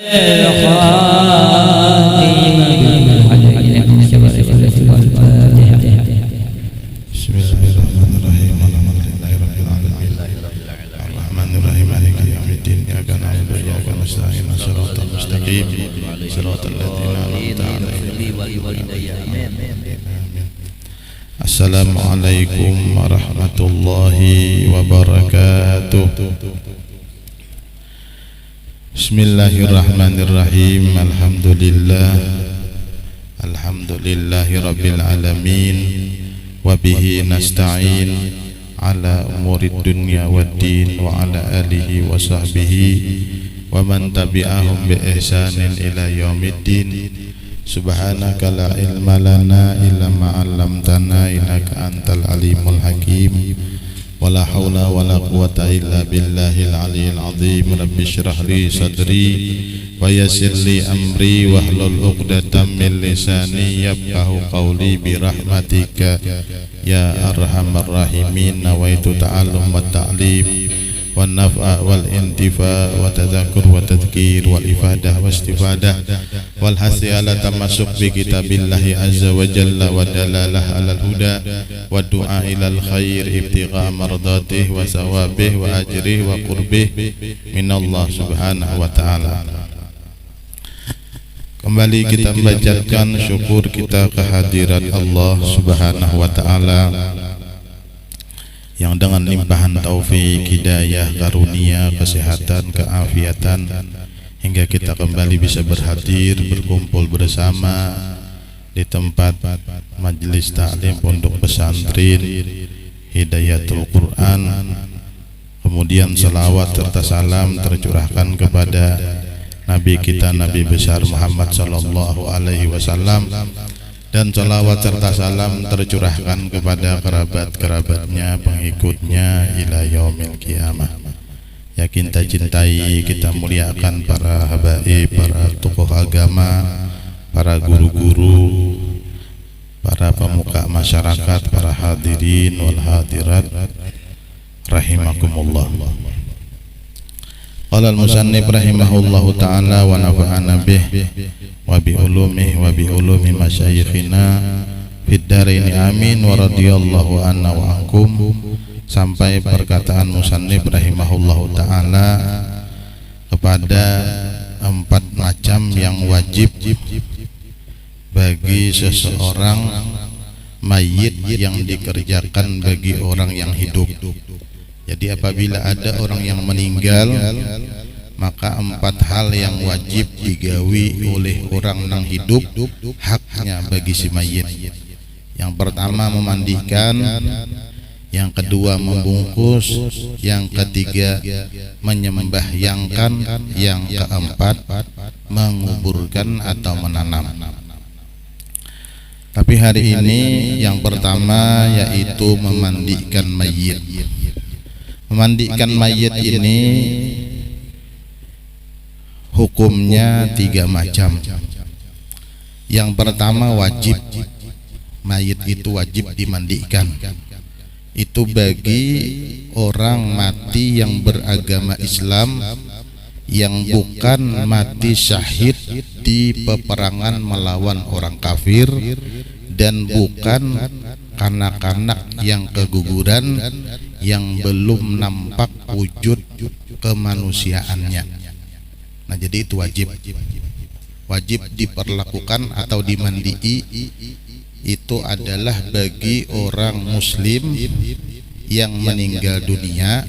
Bismillahirrahmanirrahim. Alhamdulillahirabbil alamin. Arrahmanirrahim. Maliki yaumiddin. Iyyaka na'budu wa iyyaka nasta'in. Shiratal mustaqim. Shiratal ladzina an'amta 'alaihim. Assalamualaikum warahmatullahi wabarakatuh. Bismillahirrahmanirrahim. Alhamdulillahi rabbil alamin. Wabihi nasta'in ala umurid dunya waddin wa ala alihi wa sahbihi wa man tabi'ahum bi ihsanin ila yaumiddin. Subhanaka la ilma lana illa ma 'allamtana innaka antal alimul hakim. Wala haula wala quwata illa billahil aliyyil azim. Rabbi shrah li sadri wa yassir li amri wahlul 'uqdatam min lisani yafqahu qawli bi rahmatika ya arhamar rahimin. Nawaitu ta'allum wa ta'lim wa naf'a wal intifa wa tadzakur wa tadhkir wal ifadah wa istifadah wal hasi ala tamasuk bi kitabillahi azza wa jalla wa dalalah alal huda wa du'a ilal khair ibtigha mardatih wa sawabih wa ajrih wa qurbih minallah subhanahu wa ta'ala. Kembali kita membacakan syukur kita kehadirat Allah subhanahu wa ta'ala yang dengan limpahan taufik, hidayah, karunia, kesehatan, keafiatan hingga kita kembali bisa berhadir, berkumpul bersama di tempat majelis taklim pondok pesantren Hidayatul Quran. Kemudian salawat serta salam tercurahkan kepada Nabi kita, Nabi besar Muhammad sallallahu alaihi wasallam, dan salawat serta salam tercurahkan kepada kerabat-kerabatnya, pengikutnya ila yaumil qiyamah. Ya kita cintai, kita muliakan para habaib, para tokoh agama, para guru-guru, para pemuka masyarakat, para hadirin wal hadirat rahimakumullah. Qala al-musannif rahimahullahu ta'ala wa nafa'ana bih wa bi ulumih wa bi ulumi masyayikhina fid dharain amin wa radhiyallahu anna wa ankum, sampai perkataan musannif rahimahullahu ta'ala kepada 4 macam yang wajib bagi seseorang mayit yang dikerjakan bagi orang yang hidup. Jadi apabila ada orang yang meninggal, maka 4 hal yang wajib digawi oleh orang yang hidup, haknya bagi si mayit. Yang pertama memandikan, yang kedua membungkus, yang ketiga menyembahyangkan, yang keempat menguburkan atau menanam. Tapi hari ini yang pertama yaitu memandikan mayit. Memandikan mayit ini hukumnya 3 macam. Yang pertama wajib, mayit itu wajib dimandikan. Itu bagi orang mati yang beragama Islam, yang bukan mati syahid di peperangan melawan orang kafir, dan bukan kanak-kanak yang keguguran yang belum nampak wujud kemanusiaannya. Nah, jadi itu wajib diperlakukan atau dimandii. Itu adalah bagi orang muslim yang meninggal dunia,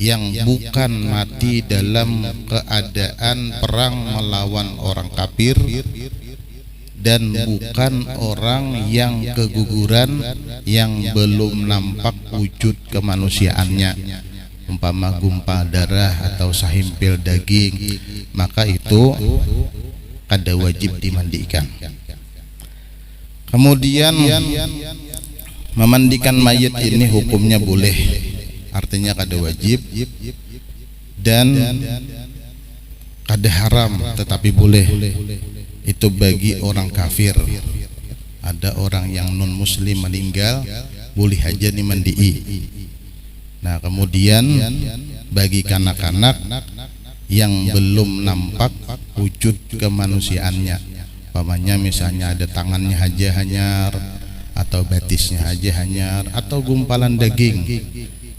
yang bukan mati dalam keadaan perang melawan orang kafir, dan bukan orang yang keguguran yang belum nampak wujud kemanusiaannya, umpama gumpal darah atau sahimpil daging, maka itu kada wajib dimandikan. Kemudian memandikan mayit ini hukumnya boleh, artinya kada wajib dan kada haram, tetapi boleh. Itu bagi orang kafir. Ada orang yang non muslim meninggal, boleh aja dimandii. Nah, kemudian bagi kanak-kanak yang belum nampak wujud kemanusiaannya. Umpamanya misalnya ada tangannya aja hanyar, atau batisnya aja hanyar, atau gumpalan daging,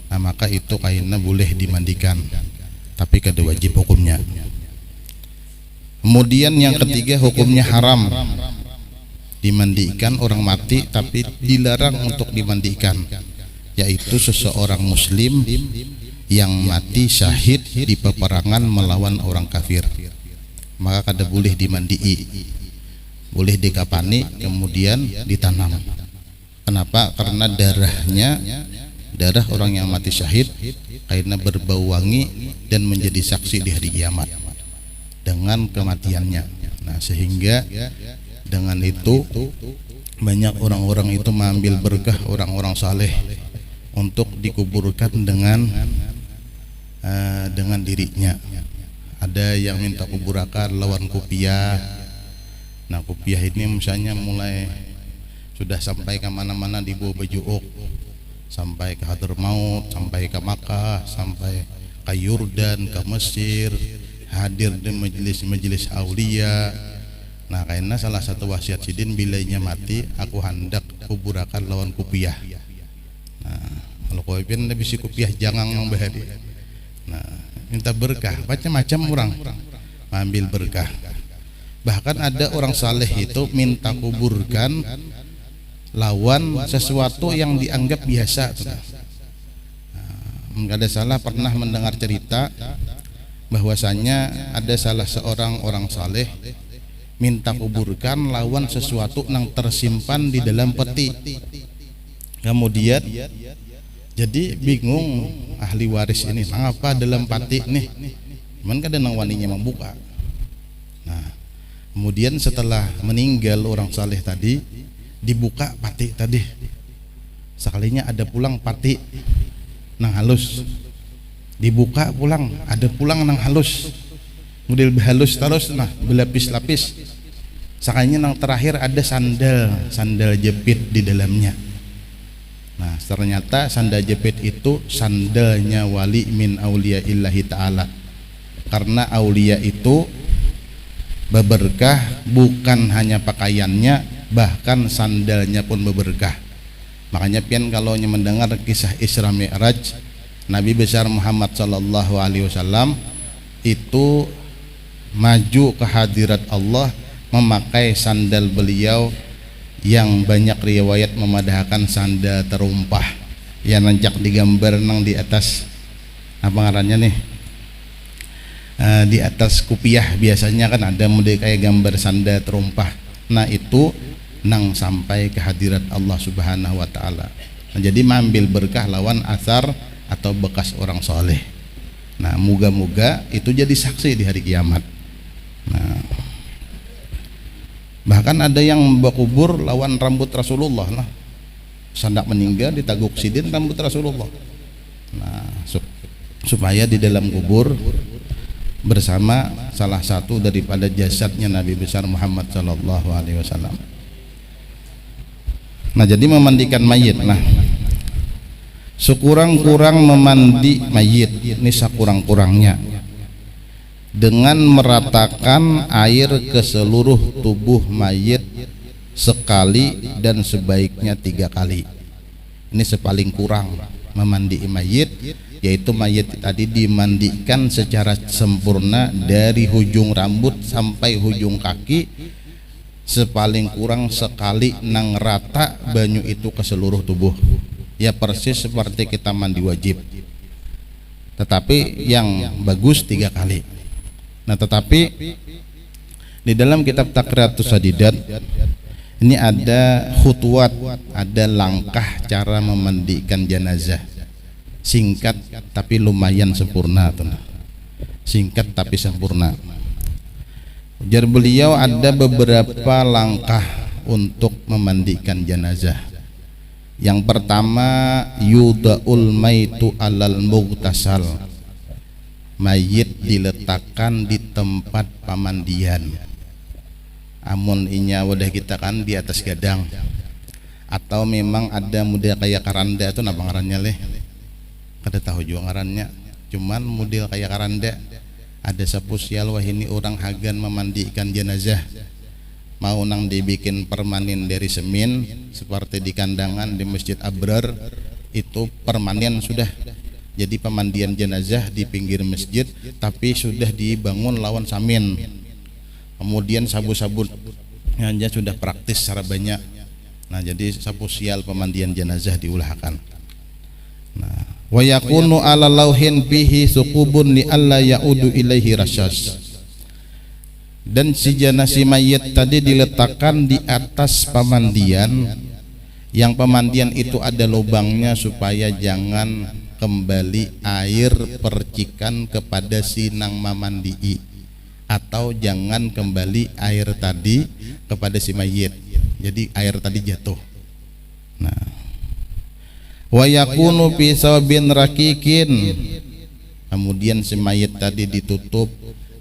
nah maka itu kainnya boleh dimandikan, tapi kada wajib hukumnya. Kemudian yang ketiga, hukumnya haram dimandikan orang mati, tapi dilarang untuk dimandikan, yaitu seseorang muslim yang mati syahid di peperangan melawan orang kafir, maka kada boleh dimandii, boleh dikapani kemudian ditanam. Kenapa? Karena darah orang yang mati syahid karena berbau wangi dan menjadi saksi di hari kiamat dengan kematiannya. Nah, sehingga dengan itu banyak orang-orang itu mengambil berkah orang-orang saleh untuk dikuburkan dengan dirinya. Ada yang minta kuburakan lawan kopiah. Nah, kopiah ini misalnya mulai sudah sampai ke mana-mana di bawah baju sampai ke Hadramaut, sampai ke Makkah, sampai ke Yordan, ke Mesir, hadir di majelis-majelis aulia. Nah, karena salah satu wasiat sidin bilainya mati, aku hendak kuburakan lawan kopiah. Nah, kalau kopiah lebih si kopiah jangan membahadi. Nah, minta berkah, macam-macam orang ambil berkah. Bahkan ada orang saleh itu minta kuburkan lawan sesuatu yang dianggap biasa. Enggak ada salah pernah mendengar cerita bahwasanya ada salah seorang orang saleh minta kuburkan lawan sesuatu yang tersimpan di dalam peti. Kemudian jadi bingung ahli waris ini, mengapa dalam peti nih? Cuman kada nang waninya membuka. Nah, kemudian setelah meninggal orang saleh tadi, dibuka pati tadi, sekalinya ada pulang pati nang halus, dibuka pulang ada pulang nang halus, model halus terus, nah berlapis-lapis, sekalinya nang terakhir ada sandal jepit di dalamnya. Nah, ternyata sandal jepit itu sandalnya wali min aulia illahi ta'ala, karena aulia itu berberkah bukan hanya pakaiannya, bahkan sandalnya pun berberkah. Makanya pian kalau mendengar kisah Isra Mi'raj, Nabi besar Muhammad sallallahu alaihi wasallam itu maju ke hadirat Allah memakai sandal beliau yang banyak riwayat memadahkan sandal terumpah yang nancak digambar nang di atas apa ngarannya nih, di atas kupiah biasanya kan ada model kayak gambar sandal terumpah. Nah, itu nang sampai ke hadirat Allah Subhanahu wa taala. Nah, jadi mengambil berkah lawan asar atau bekas orang soleh. Nah, moga-moga itu jadi saksi di hari kiamat. Nah, bahkan ada yang bakubur lawan rambut Rasulullah lah. Sandak meninggal ditaguk sidin rambut Rasulullah. Nah, supaya di dalam kubur bersama salah satu daripada jasadnya Nabi besar Muhammad sallallahu alaihi wasallam. Nah, jadi memandikan mayit. Nah, sekurang-kurang memandi mayit ini sekurang-kurangnya dengan meratakan air ke seluruh tubuh mayit sekali dan sebaiknya 3 kali. Ini sepaling kurang memandi mayit, yaitu mayit tadi dimandikan secara sempurna dari ujung rambut sampai ujung kaki, sepaling kurang sekali nang rata banyu itu ke seluruh tubuh, ya persis seperti kita mandi wajib, tetapi yang bagus 3 kali. Nah, tetapi di dalam kitab Taqriatus Sadidat ini ada khutwat, ada langkah cara memandikan jenazah, singkat tapi lumayan sempurna, singkat tapi sempurna. Ujar beliau ada beberapa langkah untuk memandikan jenazah. Yang pertama, yudaul maitu alal mughtasal, mayit diletakkan di tempat pemandian. Amun inya wadah kita kan di atas gadang, atau memang ada model kayak karanda itu apa ngarannya leh, kada tahu juga ngarannya, cuman model kayak karanda ada sapusial wah ini orang hagan memandikan jenazah, mau nang dibikin permanen dari semen seperti di kandangan di Masjid Abrar, itu permanen sudah. Jadi pemandian jenazah di pinggir masjid tapi sudah dibangun lawan samin, kemudian sabun-sabun hanya sudah praktis secara banyak. Nah jadi sapusial pemandian jenazah diulahkan. Nah wa yakunu ala lauhin bihi suqubun li alla yaudu ilaihi rasyas, dan si jenazah mayit tadi diletakkan di atas pemandian, yang pemandian itu ada lubangnya supaya jangan kembali air percikan kepada si nang mamandii, atau jangan kembali air tadi kepada si mayit, jadi air tadi jatuh. Nah wa yakunu fi sawbin rakikin, kemudian si mayit tadi ditutup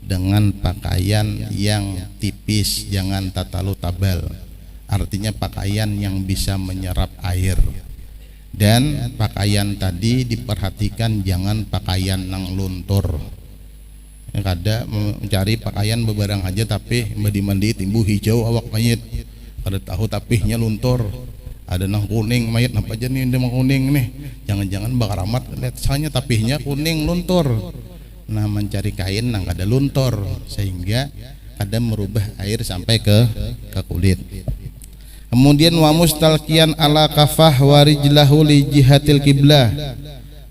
dengan pakaian yang tipis, jangan tatalu tabal, artinya pakaian yang bisa menyerap air. Dan pakaian tadi diperhatikan jangan pakaian nang luntur. Kada mencari pakaian bebarang aja tapi mandi timbu hijau awak mayit, kada tahu tapihnya luntur, ada nang kuning mayit apa aja nih demang kuning nih, jangan-jangan bakar amat lihat soalnya tapihnya kuning luntur. Nah mencari kain nang kada luntur sehingga kada merubah air sampai ke kulit. Kemudian wa mustalqiyan ala kafah wa rijlahu li jihatil qiblah.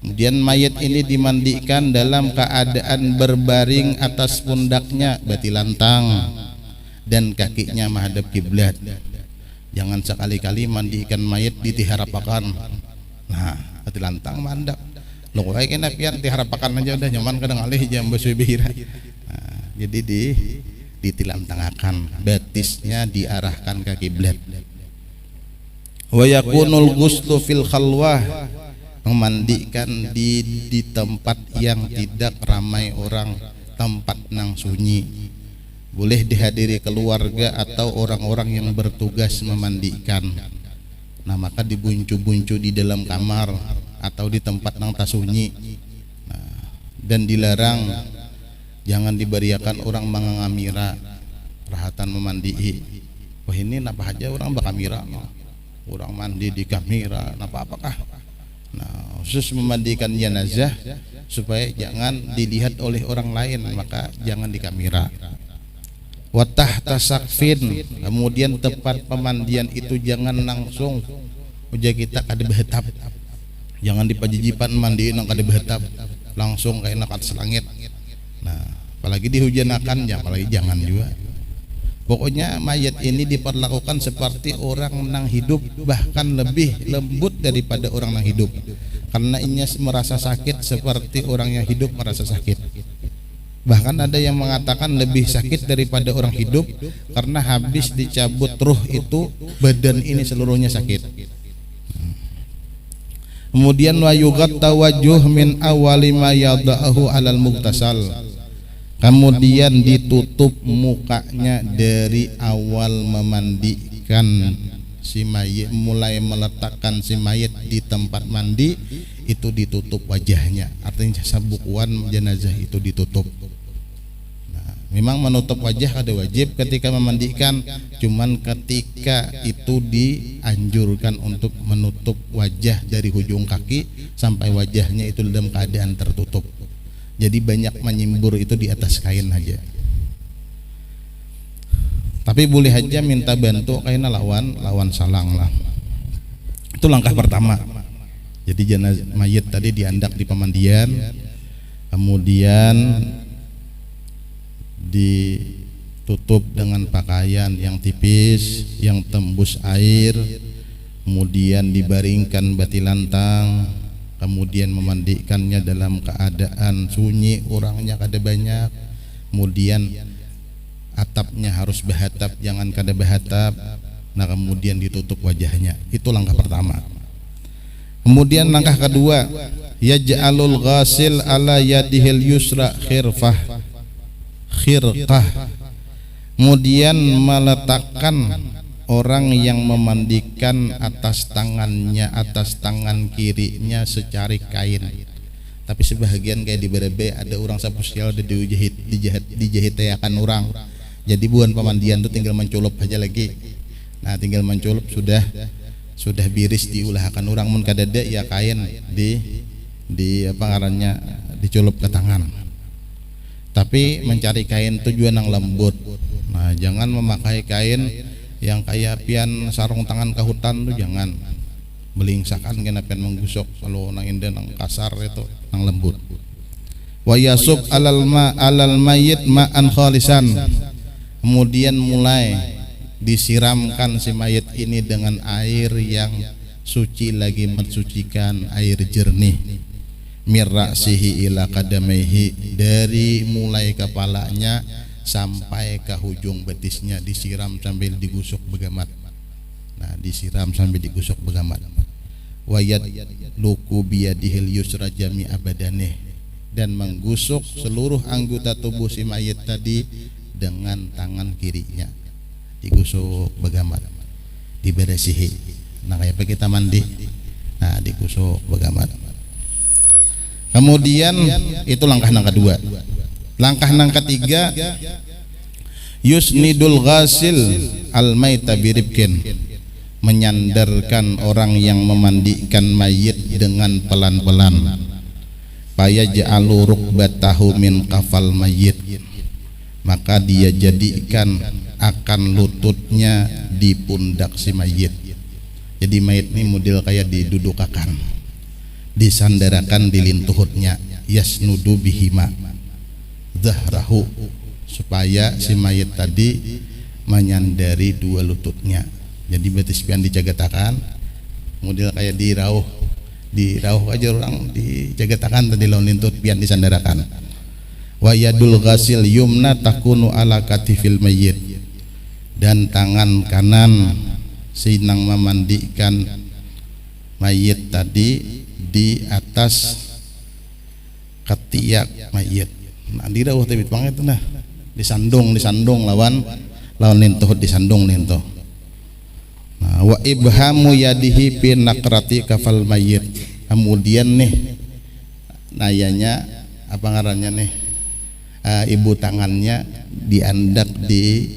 Kemudian mayit ini dimandikan dalam keadaan berbaring atas pundaknya bati lantang dan kakinya menghadap kiblat. Jangan sekali-kali mandikan mayit di tiharapakan. Nah, bati lantang mandap. Lo kae kena pian tiharapakan aja udah nyaman kadang alih jam besubira. Nah, jadi ditilantangakan, batisnya diarahkan ke kiblat. Wa yakunul ghuslu fil khalwah, memandikan di tempat yang tidak ramai orang, tempat nang sunyi. Boleh dihadiri keluarga atau orang-orang yang bertugas memandikan. Nah maka dibuncu-buncu di dalam kamar atau di tempat nang tasunyi. Nah, dan dilarang jangan diberiakan orang mengamira perhatan memandii. Wah ini napa aja orang bakamira, orang mandi di kamera napa apakah. Nah khusus memandikan jenazah supaya jangan dilihat oleh orang lain, maka jangan di kamera. Wa tahta sakfin, kemudian tempat pemandian itu jangan langsung uja kita kada behetap, jangan dipajijipan mandiin nang kada behetap langsung kayak nak atas langit. Nah apalagi dihujanakan ya, apalagi jangan juga. Pokoknya mayat ini diperlakukan seperti orang nang hidup, bahkan lebih lembut daripada orang nang hidup, karena inya merasa sakit seperti orang yang hidup merasa sakit. Bahkan ada yang mengatakan lebih sakit daripada orang hidup, karena habis dicabut ruh itu badan ini seluruhnya sakit. Kemudian wa yughatta wajhuh min awwali ma yada'ahu alal muktasal, kemudian ditutup mukanya dari awal memandikan si mayit, mulai meletakkan si mayit di tempat mandi itu ditutup wajahnya, artinya sabukuan jenazah itu ditutup. Nah, memang menutup wajah ada wajib ketika memandikan, cuman ketika itu dianjurkan untuk menutup wajah dari ujung kaki sampai wajahnya itu dalam keadaan tertutup. Jadi banyak menyimbur itu di atas kain aja. Tapi boleh aja minta bantu kainnya lawan salang lah. Itu langkah pertama. Jadi jenazah mayit tadi diandak di pemandian, kemudian ditutup dengan pakaian yang tipis yang tembus air, kemudian dibaringkan bati lantang, kemudian memandikannya dalam keadaan sunyi, orangnya kada banyak, kemudian atapnya harus behatap, jangan kada behatap. Nah kemudian ditutup wajahnya. Itu langkah pertama. Kemudian langkah kedua, yaj'alul ghasil ala yadihil yusra khirqah, kemudian meletakkan orang yang memandikan atas tangannya, atas tangan kirinya secari kain. Tapi sebahagian kayak di Berebe ada orang sapusial ada dijahit akan orang. Jadi buan pemandian tuh tinggal menculop aja lagi. Nah tinggal menculop sudah biris diulahkan orang mun kadada ya kain di apa ngarannya diculup ke tangan. Tapi mencari kain tujuan yang lembut. Nah jangan memakai kain yang kayak pian sarung tangan ke hutan tuh jangan. Belingsakan kena pian menggusok kalau nang indah nang kasar itu nang lembut. Wa yasub alal mayyit ma'an khalisan. Kemudian mulai disiramkan si mayit ini dengan air yang suci lagi mensucikan, air jernih. Mirra'sihi ila qadamaihi, dari mulai kepalanya sampai ke ujung betisnya disiram sambil digusuk begamat. Nah, disiram sambil digusuk begamat. Wayad luku biyadihil yusra jami'a badaneh, dan menggusuk seluruh anggota tubuh si mayit tadi dengan tangan kirinya. Digusuk begamat, diberesihi. Nah kayak kita mandi, nah digusuk begamat. Kemudian itu langkah yang kedua. Langkah yang ketiga, yusnidul ghasil al-maita biribkin, menyandarkan orang yang memandikan mayit dengan pelan-pelan. Fayaj'alu rukbatahu min kafal mayit, maka dia jadikan akan lututnya di pundak si mayit. Jadi mayit ini model kayak didudukakan, disandarakan di lintuhutnya. Yasnudu bihima zahrahu, supaya si mayit tadi menyandari dua lututnya. Jadi betis pian dijagatakan model kayak dirauh aja orang dijagatakan tadi lawan lintut pian disandarakan. Wa yadul ghasil yumna takunu ala katifil mayyit, dan tangan kanan sinang memandikan mayit tadi di atas ketiak mayit. Nah dirauh tebit banget nah, disandung lawan lintuh, disandung lintuh. Nah, wa ibhamu yadihi fi nakrati kafal mayit, kemudian nih nayanya apa ngarannya nih, ibu tangannya diandak di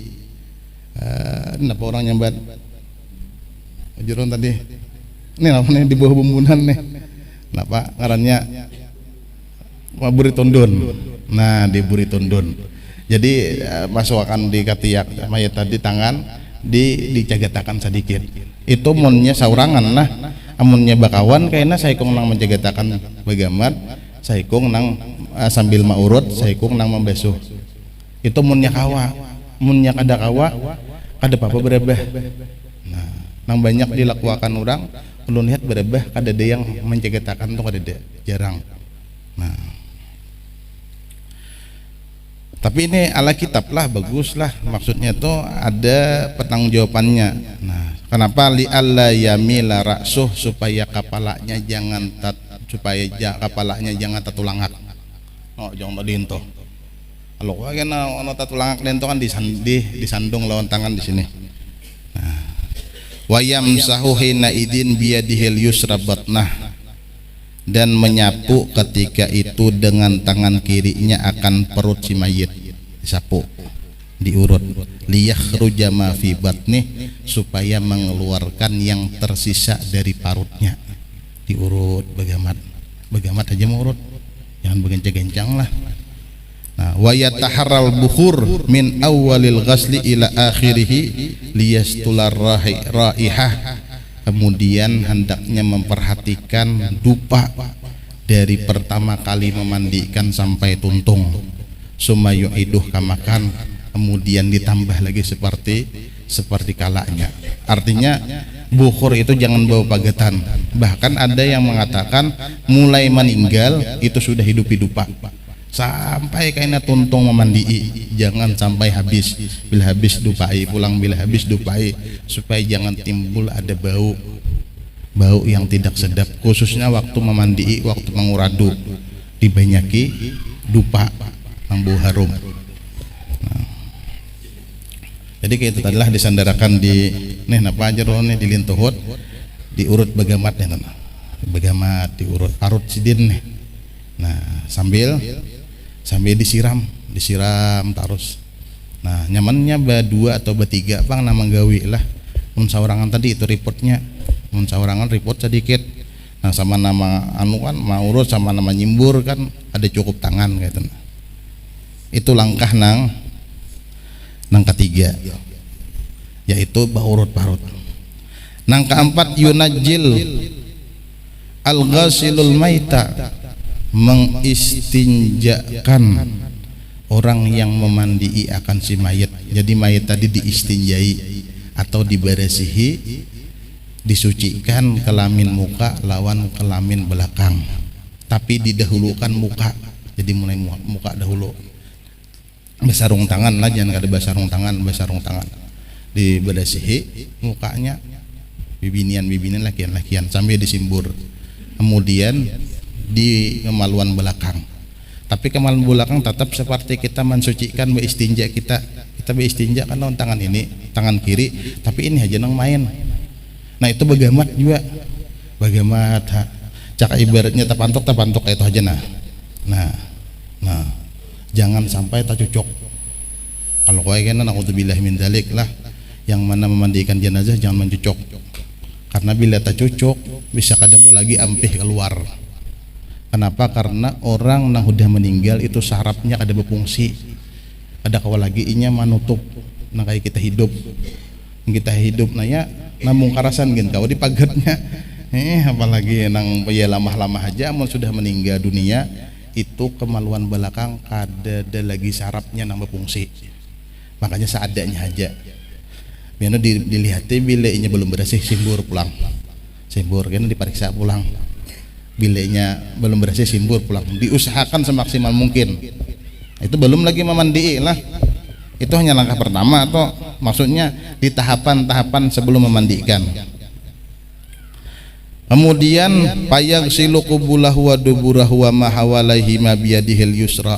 kenapa orang nyambat juron tadi ini namanya di bawah bumbunan nih, kenapa ngarannya buri tundun. Nah di buri tundun, jadi masukkan di ketiak mayat tadi, tangan dicagatakan sedikit. Itu munnya saurangan nah, amunnya bakawan kayaknya saikung nang mencagatakan bagamat, saikung nang sambil maurut, saikung nang membesuh. Itu munnya kawa, munnya kada kawa kada apa berebah. Nah nang banyak dilakukan orang perlu lihat berebah, kada ada yang mencagatakan tuh, kada ada, jarang. Nah tapi ini ala kitab lah, bagus lah, maksudnya tuh ada pertanggungjawabannya. Nah kenapa li alla yamila ra'suh, supaya kepalanya jangan kepalanya jangan tatulangak. Oh jangan tadi itu. Kalau kena ono tatulangak lento kan disandung lawan tangan di sini. Nah wayam sahuhina idin biyadihil yusra batnah, dan menyapu ketika itu dengan tangan kirinya akan perut si mayit, disapu, diurut. Liyakhruja ma fi batnih, supaya mengeluarkan yang tersisa dari parutnya, diurut begamat aja mau urut, jangan begencang-gencang lah. Nah wa yataharral bukhur min awwalil ghasli ila akhirih liyastular raihah, kemudian hendaknya memperhatikan dupa dari pertama kali memandikan sampai tuntung. Sumayu iduh kamakan, kemudian ditambah lagi seperti kalanya. Artinya bukhur itu jangan bawa pagetan. Bahkan ada yang mengatakan mulai meninggal itu sudah hidup-hidupa sampai kaina tuntung memandii, jangan sampai habis. Bila habis dupai, pulang bila habis dupai, supaya jangan timbul ada bau yang tidak sedap, khususnya waktu memandii, waktu menguradu, dibanyaki dupa yang bau harum. Nah, jadi kayak itu tadilah disandarakan di nih napa aja roh nih, di lintuhut, diurut begamat nih, begamat diurut parut sidin nih. Nah, sambil disiram terus. Nah, nyamannya berdua atau bertiga pang nama gawi lah. Saurangan tadi itu reportnya. Saurangan report sedikit. Nah, sama nama anu kan mau urut sama nama nyimbur kan ada cukup tangan kayak itu. Itu langkah nang ketiga, yaitu baurut parut. Nang keempat yunajil al-ghasilul maita, mengistinjakan orang yang memandii akan si mayat. Jadi mayat tadi diistinjai atau diberesihi, disucikan kelamin muka lawan kelamin belakang, tapi didahulukan muka. Jadi mulai muka dahulu. Basarung tangan lah, jangan ada basarung tangan diberesihi mukanya, bibinian lakian sampai disimbur. Kemudian di kemaluan belakang, tapi kemaluan belakang tetap seperti kita mensucikan beristinja, kita beristinja kan lawan tangan ini, tangan kiri, tapi ini aja nang main. Nah itu bagamat juga, bagamat cak ibaratnya tapantok itu aja. Nah jangan sampai tak cocok. Kalau kau kan naudzubillah min dzalik lah, yang mana memandikan jenazah jangan mencocok, karena bila tak cocok bisa kadamu lagi ampih keluar. Kenapa? Karena orang yang sudah meninggal itu sarafnya ada berfungsi, ada kawal lagi inya menutup nah kayak kita hidup naya namun karasan gen kau di pagarnya apalagi nang ya lama aja amun sudah meninggal dunia itu kemaluan belakang ada lagi sarafnya nang berfungsi, makanya seadanya aja biar dilihatnya bila inya belum bersih simbur kan diperiksa pulang. Bilenya belum bersih simbur pulang, diusahakan semaksimal mungkin. Itu belum lagi memandii lah, itu hanya langkah pertama atau maksudnya di tahapan sebelum memandikan. Kemudian payagsilu qubulahu wa duburahu wa ma hawalaihi ma biyadihil yusra,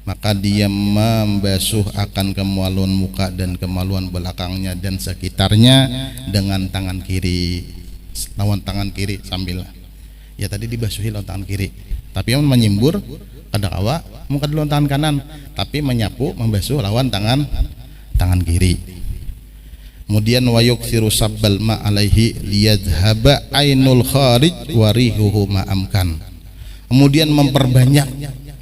maka dia membasuh akan kemaluan muka dan kemaluan belakangnya dan sekitarnya dengan tangan kiri, lawan tangan kiri sambil ya tadi dibasuhi lawan tangan kiri, tapi yang menyimbur kada kawa muka lawan tangan kanan, tapi menyapu membasuh lawan tangan kiri. Kemudian wayuk siru sabbal ma alaihi liyadhhaba ainul kharij warihuhu ma amkan. Kemudian memperbanyak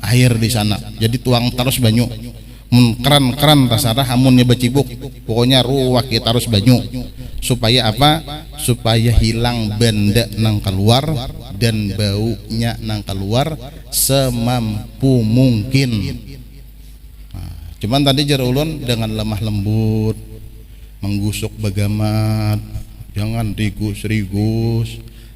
air di sana, jadi tuang terus banyu, keran rasarah amunnya bacibuk, pokoknya ruwak kita harus banyu. Supaya apa? Supaya hilang benda nang keluar dan baunya nang keluar semampu mungkin. Nah, cuman tadi jarulun dengan lemah lembut, menggusuk bagamat, jangan rigus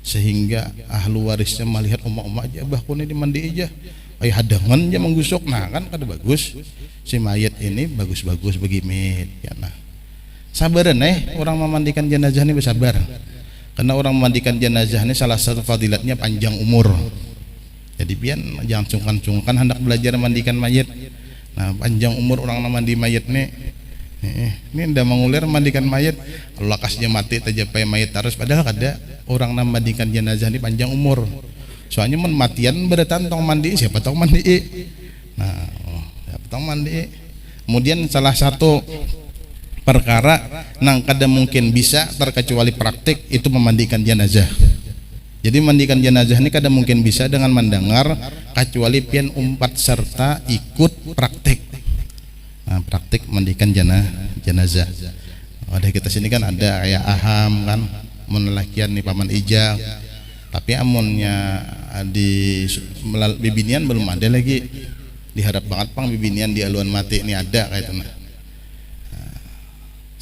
sehingga ahlu warisnya melihat umak aja bahkan ini mandi aja, hadangan aja menggusuk. Nah kan kada bagus, si mayat ini bagus begimit ya. Nah sabaran orang memandikan jenazah ini bersabar, karena orang memandikan jenazah ini salah satu fadilatnya panjang umur. Jadi pian jangan sungkan hendak belajar memandikan mayat. Nah panjang umur orang mandi mayat nih, ini ndak mengulir mandikan mayat, Allah kasihnya mati tajapai mayat terus, padahal ada orang memandikan jenazah ini panjang umur. Soalnya matian beretantong mandi, siapa tahu mandi. Nah siapa tahu mandi. Kemudian salah satu perkara nang kada mungkin bisa terkecuali praktik itu memandikan jenazah. Jadi memandikan jenazah ini kada mungkin bisa dengan mendengar, kecuali pian umpat serta ikut praktik. Nah, praktik memandikan jenazah. Ada kita sini kan ada kayak aham kan, menelakian nih paman ijak. Tapi amunnya di bibinian belum ada lagi. Diharap banget pang bibinian di aluan mati ini ada kayak itu.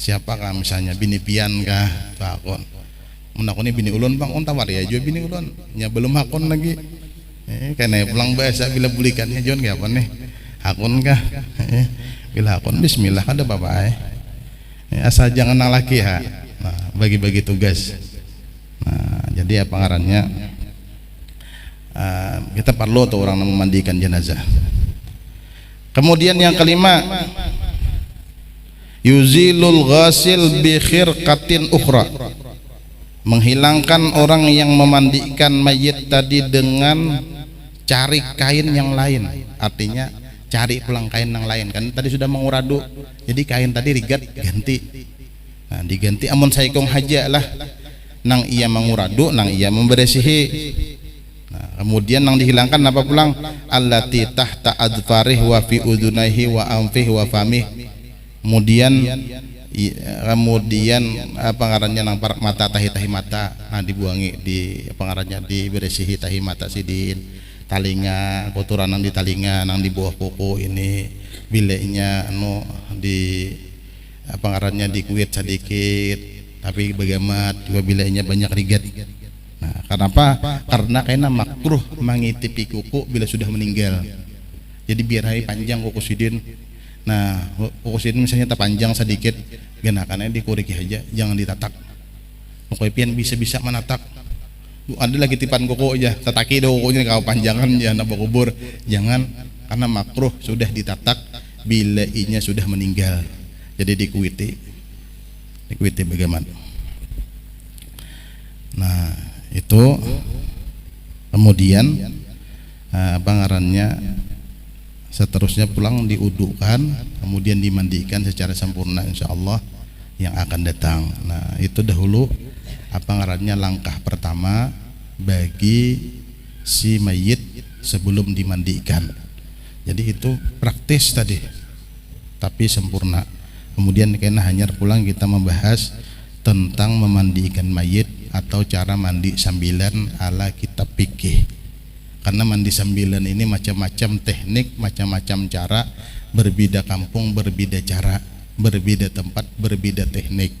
Siapakah misalnya bini pian kah takon menakoni bini ulun bang on tawar ya juga bini ulun nya belum hakon lagi karena pulang bahasa bila bulikannya John kayak apa nih hakon kah bila hakon bismillah ada bapak asal jangan laki ha. Nah, bagi-bagi tugas. Nah jadi apa ngarannya kita perlu tuh orang memandikan jenazah. Kemudian yang kelima yuzilul ghasil bi khirqatin ukhra, menghilangkan orang yang memandikan mayit tadi dengan cari kain yang lain, artinya cari pulang kain yang lain. Kan tadi sudah menguradu, jadi kain tadi rigat ganti. Nah, diganti amun saikong haja lah nang ia menguradu, nang ia memberesihi. Nah, kemudian nang dihilangkan apa pulang? Allati tahta adfarih wa fi udunaihi wa anfih wa famih. Kemudian apa ngarannya nang parak mata tahi mata, nah dibuangi di pengarannya diberesihi tahi mata sidin, talinga kotoran nang di talinga, nang di bawah kuku ini bileknya anu di apa ngarannya dikuit sedikit tapi bagaimana juga bileknya banyak rigat. Nah, kenapa? Karena kena makruh mengitipi kuku bila sudah meninggal. Jadi biar hari panjang kuku sidin. Nah, kuku sidin misalnya tak panjang sedikit, genakannya dikuriki aja, jangan ditatak. Pokoknya bisa menatak. Ada lagi tipan kuku aja, tataki do kukunya kau panjangan jangan apa kubur. Jangan, karena makruh sudah ditatak bila inya sudah meninggal. Jadi dikuiti bagaimana? Nah, itu kemudian apa ngarannya seterusnya pulang diudukan, kemudian dimandikan secara sempurna insyaallah yang akan datang. Nah, itu dahulu apa ngarannya langkah pertama bagi si mayit sebelum dimandikan. Jadi itu praktis tadi tapi sempurna. Kemudian kena hanya pulang kita membahas tentang memandikan mayit atau cara mandi sambilan ala kitab fikih. Karena mandi sambilan ini macam-macam teknik, macam-macam cara, berbeda kampung, berbeda cara, berbeda tempat, berbeda teknik.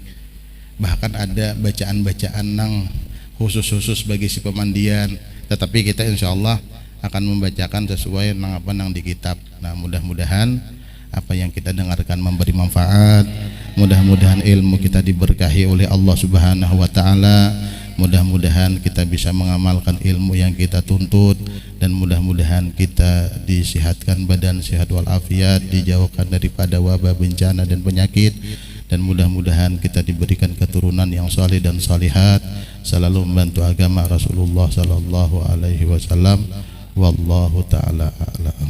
Bahkan ada bacaan-bacaan nang khusus-khusus bagi si pemandian. Tetapi kita insya Allah akan membacakan sesuai nang apa nang di kitab. Nah, mudah-mudahan apa yang kita dengarkan memberi manfaat, mudah-mudahan ilmu kita diberkahi oleh Allah Subhanahu wa taala, mudah-mudahan kita bisa mengamalkan ilmu yang kita tuntut, dan mudah-mudahan kita disihatkan badan sehat walafiat, dijauhkan daripada wabah bencana dan penyakit, dan mudah-mudahan kita diberikan keturunan yang saleh dan salihat, selalu membantu agama Rasulullah sallallahu alaihi wasallam. Wallahu taala a'lam.